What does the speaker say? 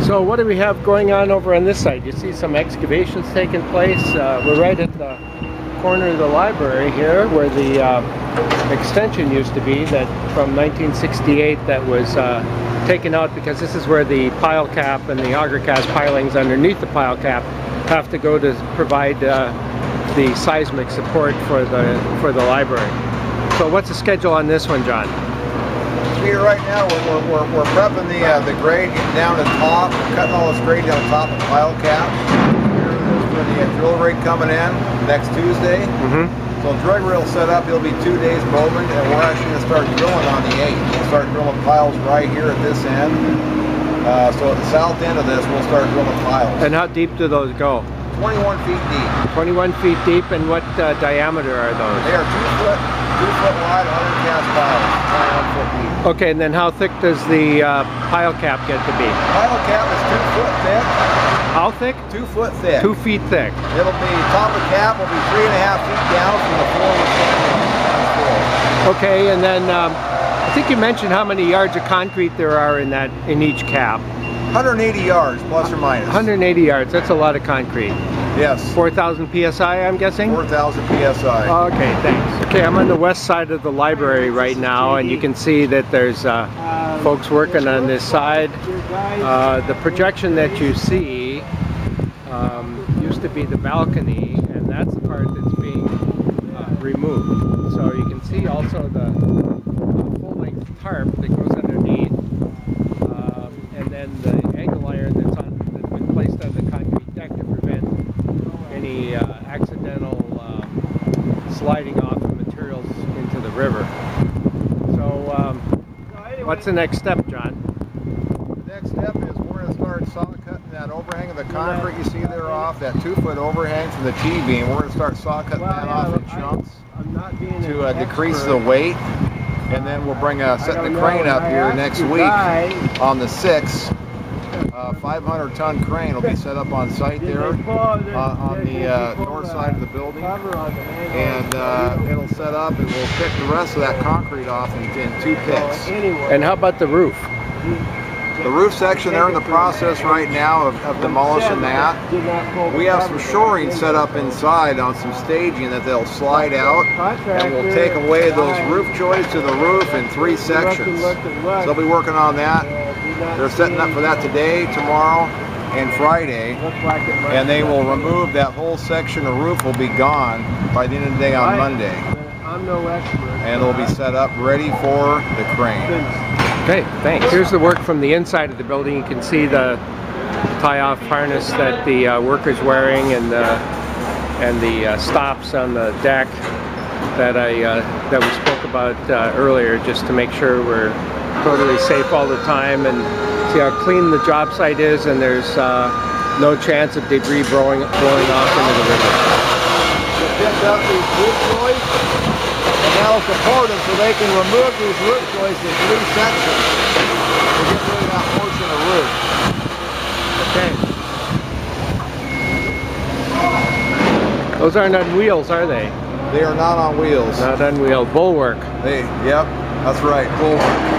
So what do we have going on over on this side? You see some excavations taking place. We're right at the corner of the library here where the extension used to be, that from 1968, that was taken out because this is where the pile cap and the auger cast pilings underneath the pile cap have to go to provide the seismic support for the library. So what's the schedule on this one, John? Here right now we're prepping the grade, getting down to the top, cutting all this grade down top of the pile cap. For the drill rig coming in next Tuesday. So the drill rig will set up. It'll be 2 days moving, and we're actually going to start drilling on the 8th. We'll start drilling piles right here at this end. So at the south end of this, we'll start drilling piles. And how deep do those go? 21 feet deep. 21 feet deep, and what diameter are those? They are 2 foot wide, 100 cast piles, 21 foot deep. Okay, and then how thick does the pile cap get to be? Pile cap is 2 foot thick. How thick? 2 foot thick. 2 feet thick. It'll be, top of cap will be 3.5 feet down from the floor we're standing on. Okay, and then I think you mentioned how many yards of concrete there are in each cap. 180 yards, plus or minus. 180 yards, that's a lot of concrete. Yes. 4,000 PSI, I'm guessing? 4,000 PSI. Okay, thanks. Okay, I'm on the west side of the library right now, and you can see that there's folks working on this side. The projection that you see used to be the balcony, and that's the part that's being removed. So you can see also the full-length tarp that goes underneath, and then the angle iron that's been placed on the concrete deck to prevent any accidental sliding off of materials into the river. So what's the next step, John? The next step is we're going to start saw cutting that overhang of the concrete you see there off, that 2 foot overhang from the T-beam. We're going to start saw cutting that off in chunks to decrease the weight. And then we'll bring setting the crane up here next week on the 6th. 500-ton crane will be set up on site there on the north side of the building, and it'll set up, and we'll pick the rest of that concrete off in 2 picks. And how about the roof? The roof section, they're in the process right now of demolishing that. We have some shoring set up inside on some staging that they'll slide out, and we'll take away those roof joists to the roof in 3 sections. So they'll be working on that. They're setting up for that today, tomorrow, and Friday, and they will remove that whole section of roof. Will be gone by the end of the day on Monday, and it'll be set up ready for the crane. Okay, thanks. Here's the work from the inside of the building. You can see the tie-off harness that the worker's wearing, and the stops on the deck that we spoke about earlier, just to make sure we're totally safe all the time, and see how clean the job site is, and there's no chance of debris blowing off into the river. We'll pick up these roof joists, and that'll support them so they can remove these roof joists in 3 sections to get rid of that portion of roof. Okay. Those aren't on wheels, are they? They are not on wheels. Not on wheel. Bulwark. Yep, that's right, bulwark.